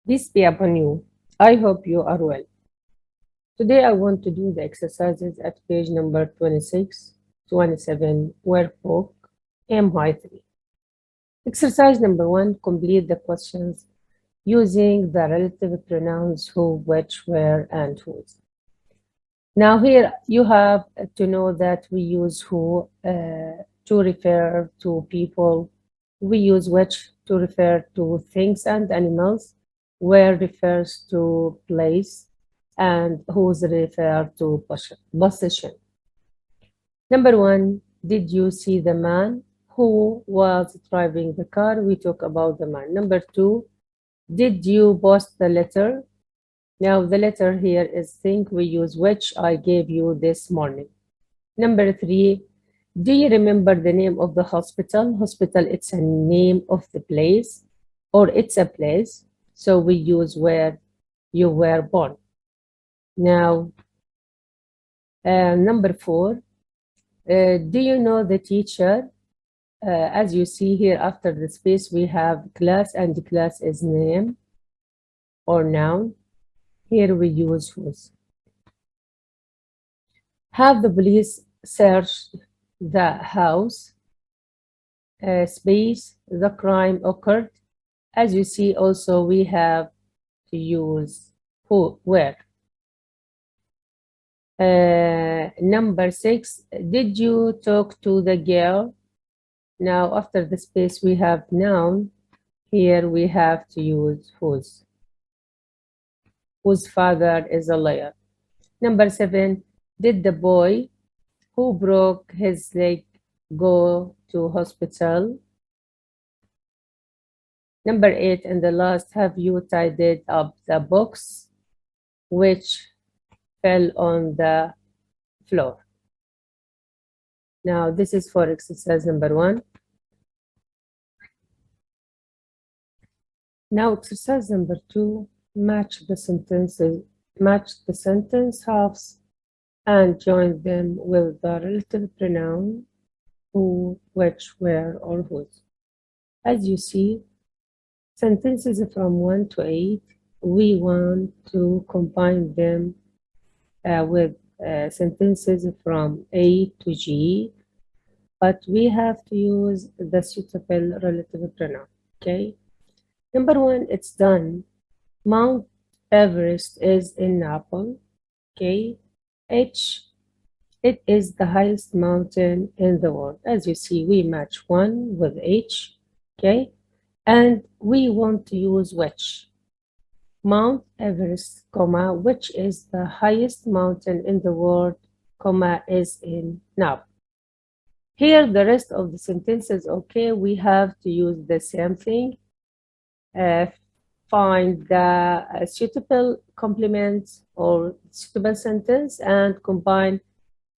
Peace be upon you. I hope you are well. Today I want to do the exercises at page number 26, 27, workbook MY3. Exercise number 1, complete the questions using the relative pronouns who, which, where, and whose. Now here you have to know that we use who to refer to people. We use which to refer to things and animals. Where refers to place and whose refer to position. Number 1, did you see the man who was driving the car? We talk about the man. Number 2, did you post the letter? Now the letter here is think. We use which I gave you this morning. Number 3, do you remember the name of the hospital? Hospital, it's a name of the place or it's a place. So we use where you were born. Now, number 4, do you know the teacher? As you see here after the space, we have class, and the class is name or noun. Here we use whose. Have the police searched the house? Space, the crime occurred. As you see also we have to use who, where. Number 6, did you talk to the girl? Now after the space we have noun. Here we have to use whose. Whose father is a lawyer. Number 7, did the boy who broke his leg go to hospital? Number 8, and the last, have you tidied up the box which fell on the floor? Now this is for exercise number 1. Now exercise number 2, match the sentences, match the sentence halves and join them with the relative pronoun who, which, where, or whose. As you see, sentences from 1 to 8, we want to combine them with sentences from A to G, but we have to use the suitable relative pronoun, okay? Number 1, it's done. Mount Everest is in Nepal, okay? H, it is the highest mountain in the world. As you see, we match 1 with H, okay? And we want to use which. Mount Everest, comma, which is the highest mountain in the world, comma, is in Nepal. Here, the rest of the sentences, okay, we have to use the same thing. Find the suitable complement or suitable sentence and combine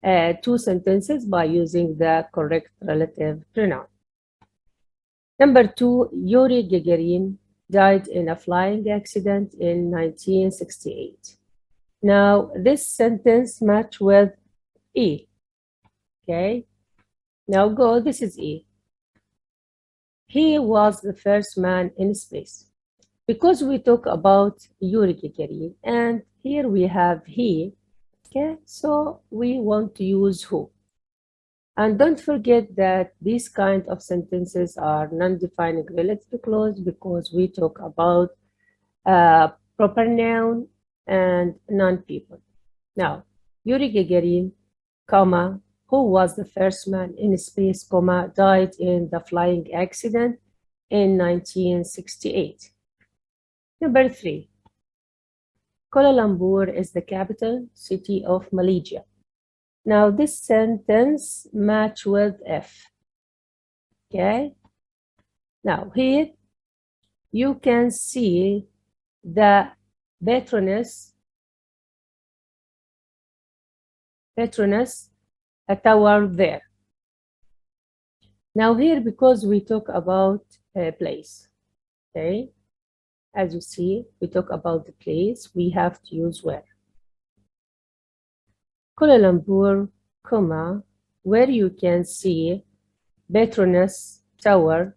2 sentences by using the correct relative pronoun. Number 2, Yuri Gagarin died in a flying accident in 1968. Now, this sentence match with E, okay? Now go, this is E. He was the first man in space. Because we talk about Yuri Gagarin, and here we have he, okay? So we want to use who. And don't forget that these kind of sentences are non-defining relative clause because we talk about proper noun and non-people. Now, Yuri Gagarin, comma, who was the first man in space, comma, died in the flying accident in 1968. Number 3, Kuala Lumpur is the capital city of Malaysia. Now this sentence match with F, okay? Now here you can see the patroness, a tower there. Now here, because we talk about a place, okay? As you see, we talk about the place, we have to use where. Kuala Lumpur, comma, where you can see Petronas Tower,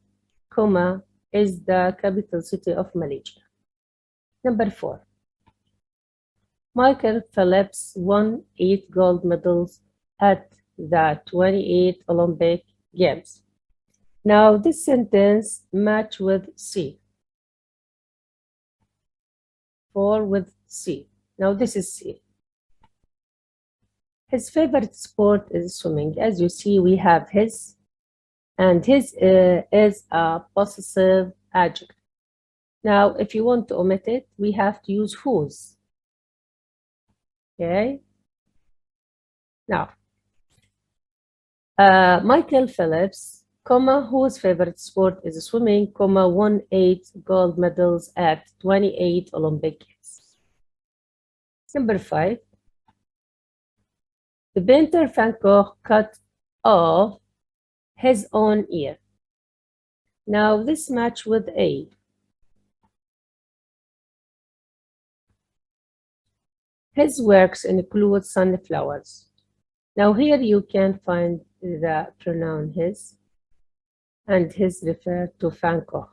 comma, is the capital city of Malaysia. Number 4. Michael Phelps won 8 gold medals at the 28 Olympic Games. Now this sentence match with C. 4 with C. Now this is C. His favorite sport is swimming. As you see, we have his, and his is a possessive adjective. Now, if you want to omit it, we have to use whose. Okay. Now, Michael Phelps, whose favorite sport is swimming, won 8 gold medals at 28 Olympic Games. Number 5. The painter Van Gogh cut off his own ear. Now this match with A. His works include sunflowers. Now here you can find the pronoun his, and his refer to Van Gogh.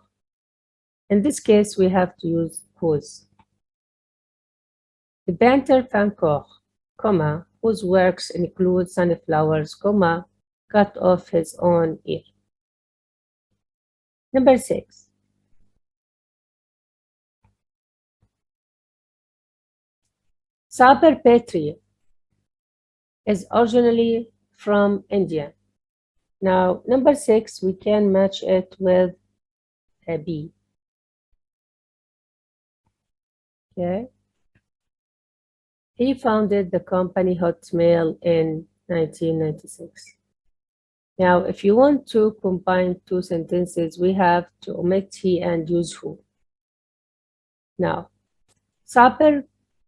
In this case, we have to use whose. The painter Van Gogh, whose works include sunflowers, cut off his own ear. Number 6. Saber Petri is originally from India. Now, number 6, we can match it with a B. Okay. He founded the company Hotmail in 1996. Now, if you want to combine 2 sentences, we have to omit he and use who. Now, Saber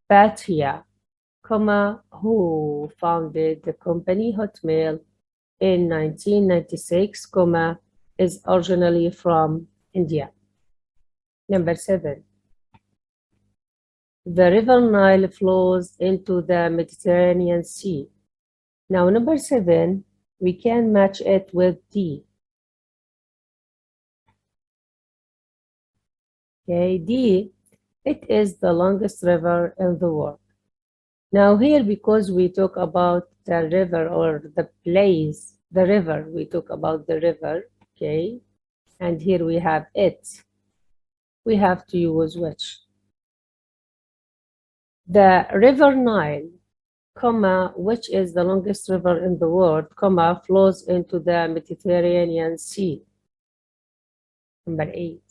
Bhatia, who founded the company Hotmail in 1996, is originally from India. Number 7. The river Nile flows into the Mediterranean Sea. Now, number 7, we can match it with D. Okay, D, it is the longest river in the world. Now here, because we talk about the river or the place, the river, we talk about the river, okay? And here we have it. We have to use which? The river Nile, which is the longest river in the world, flows into the Mediterranean Sea. Number 8.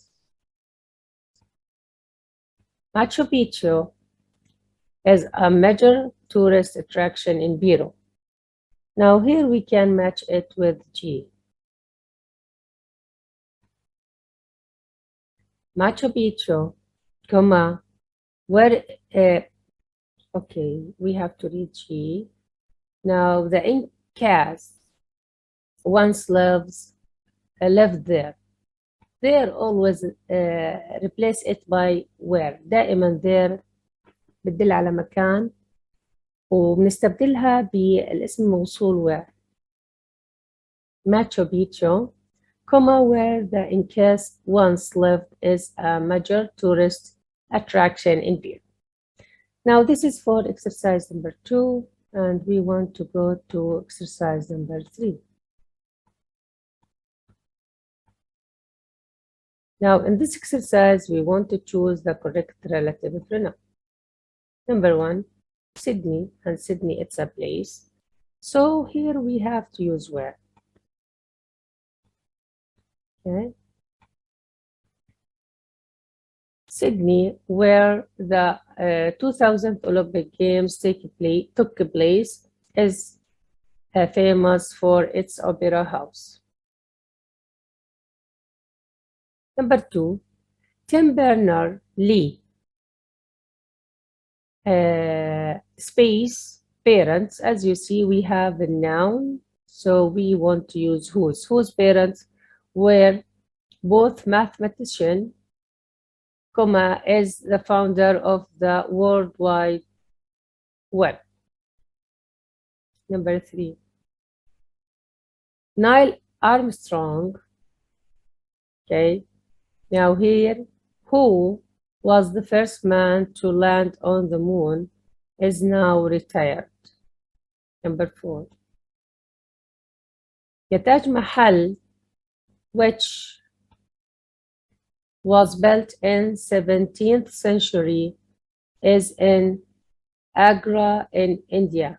Machu Picchu is a major tourist attraction in Peru. Now here we can match it with G. Machu Picchu, where, okay, we have to read G. Now the Incas once lived there. There always replace it by where. دائما there بتدل على مكان وبنستبدلها بالاسم الموصول where. Machu Picchu, where the Incas once lived, is a major tourist attraction in Peru. Now this is for exercise number 2, and we want to go to exercise number 3. Now in this exercise, we want to choose the correct relative pronoun. Number 1, Sydney, and Sydney, it's a place. So here we have to use where. Okay. Sydney, where the 2000 Olympic Games took place, is famous for its opera house. Number 2, Tim Berners-Lee. Space, parents. As you see, we have a noun, so we want to use whose. Whose parents were both mathematician, is the founder of the World Wide Web. Number 3, Neil Armstrong. Okay, now here, who was the first man to land on the moon, is now retired. Number 4. The Taj Mahal, which was built in 17th century, is in Agra in India.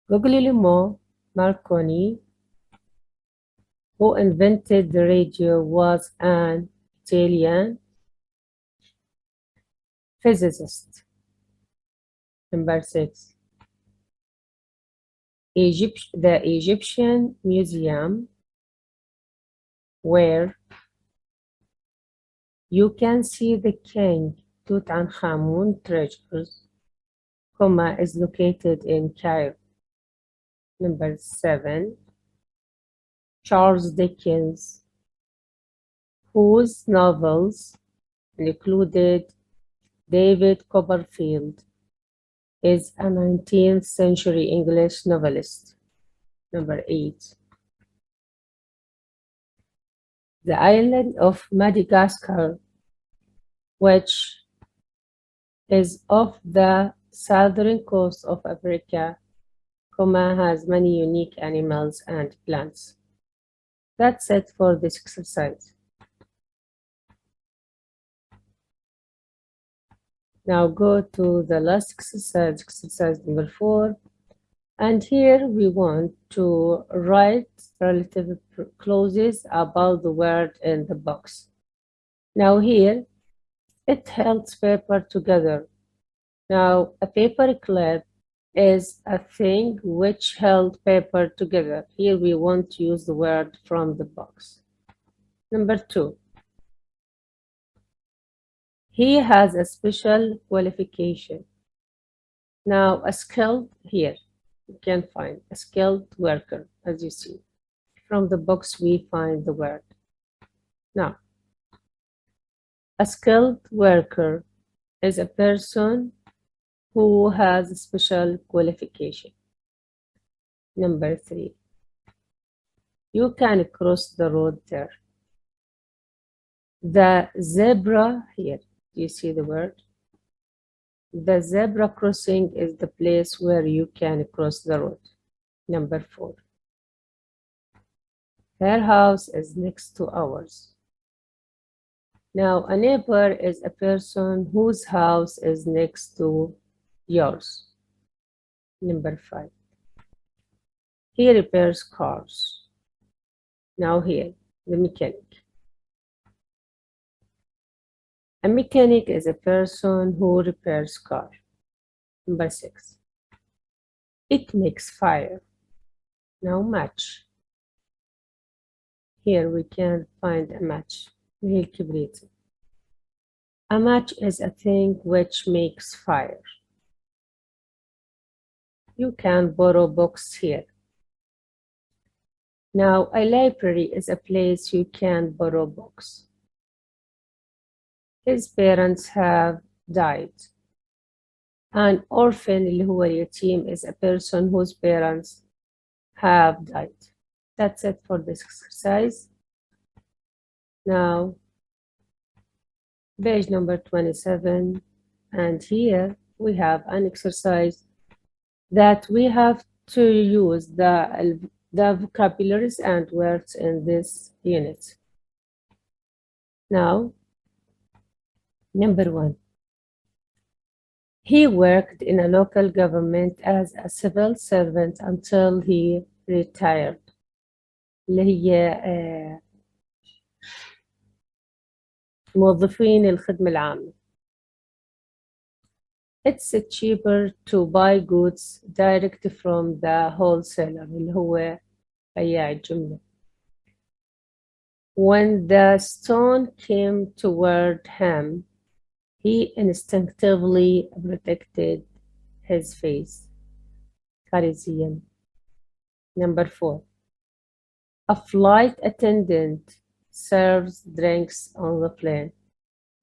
Guglielmo Marconi, who invented the radio, was an Italian physicist. Number 6. The Egyptian Museum, where you can see the King Tutankhamun treasures, is located in Cairo. Number 7. Charles Dickens, whose novels included David Copperfield, is a 19th century English novelist. Number 8. The island of Madagascar, which is off the southern coast of Africa, has many unique animals and plants. That's it for this exercise. Now go to the last exercise, exercise number 4. And here we want to write relative clauses about the word in the box. Now here, it holds paper together. Now a paper clip is a thing which held paper together. Here we want to use the word from the box. Number 2. He has a special qualification. Now a skilled, here you can find a skilled worker, as you see. From the box we find the word. Now, a skilled worker is a person who has a special qualification. Number 3. You can cross the road there. The zebra, here, do you see the word? The zebra crossing is the place where you can cross the road. Number 4. Her house is next to ours. Now, a neighbor is a person whose house is next to yours. Number 5. He repairs cars. Now here, the mechanic. A mechanic is a person who repairs cars. Number 6. It makes fire. Now match. Here we can find a match. A match is a thing which makes fire. You can borrow books here. Now, a library is a place you can borrow books. His parents have died. An orphan اللي هو اليتيم is a person whose parents have died. That's it for this exercise. Now, page number 27, and here we have an exercise that we have to use the vocabularies and words in this unit. Now, number 1. He worked in a local government as a civil servant until he retired. اللي هي موظفين الخدمة العامة. It's cheaper to buy goods direct from the wholesaler اللي هو بياع الجملة. When the stone came toward him, he instinctively protected his face. Parisian. Number 4. A flight attendant serves drinks on the plane.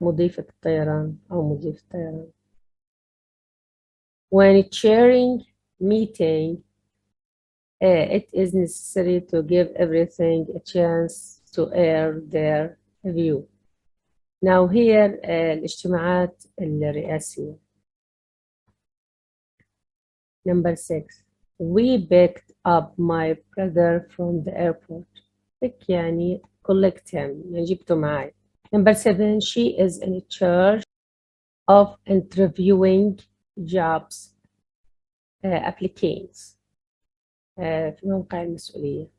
مضيفة الطيران أو مضيف الطيران. When chairing meeting, it is necessary to give everything a chance to air their view. Now here الاجتماعات الرئاسية. Number 6. We picked up my brother from the airport. Pick يعني collect him يعني جبته معي. Number 7. She is in charge of interviewing jobs applicants في موقع المسؤولية.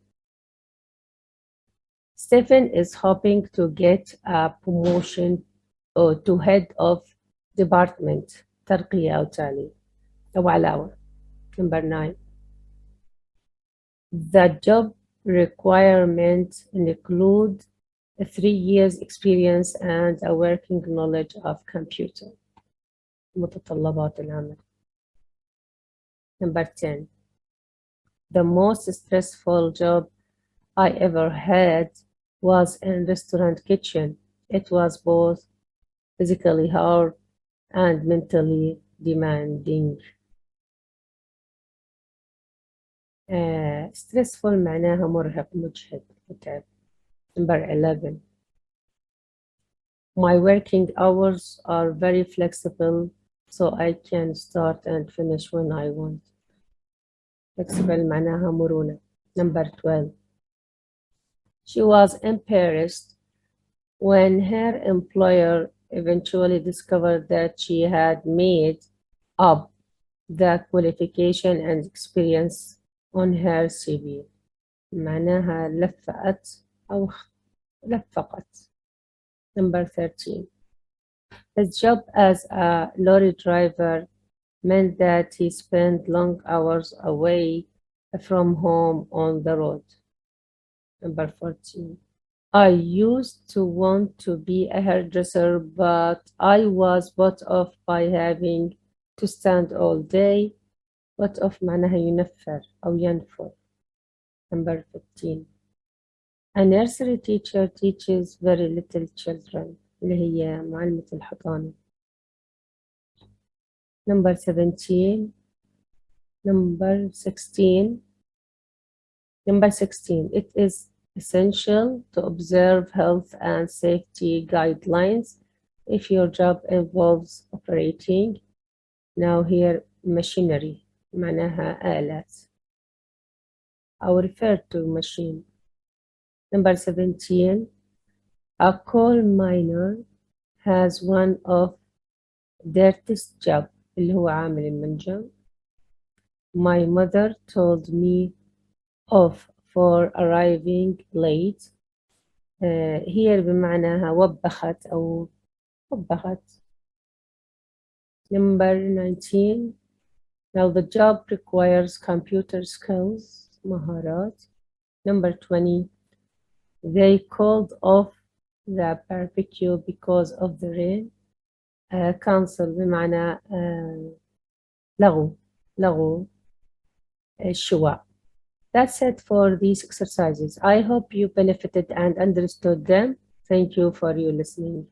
Stephen is hoping to get a promotion to head of department ترقية أو تعليم أو علاوة. Number 9. The job requirements include 3 years experience and a working knowledge of computer. متطلبات العمل. Number 10. The most stressful job I ever had was in restaurant kitchen. It was both physically hard and mentally demanding. stressful معناها مرهق مجهد متعب. Number 11. My working hours are very flexible, so I can start and finish when I want. Flexible معناها مرونة. Number 12. She was embarrassed when her employer eventually discovered that she had made up the qualification and experience on her CV. معناها لفقت أو لفقت. Number 13. His job as a lorry driver meant that he spent long hours away from home on the road. Number 14. I used to want to be a hairdresser, but I was put off by having to stand all day. Put off معناها ينفر أو ينفر. Number 15. A nursery teacher teaches very little children اللي هي معلمة الحضانة. Number 17. Number 16. Number 16. It is essential to observe health and safety guidelines if your job involves operating. Now here machinery معناها آلات أو refer to machine. Number 17. A coal miner has one of dirtiest job اللي هو عامل المنجم. My mother told me off for arriving late. here بمعناها وبخت أو وبخت. Number 19. Now the job requires computer skills مهارات. Number 20. They called off the barbecue because of the rain. cancel بمعنى لغوا الشواء. That's it for these exercises. I hope you benefited and understood them. Thank you for your listening.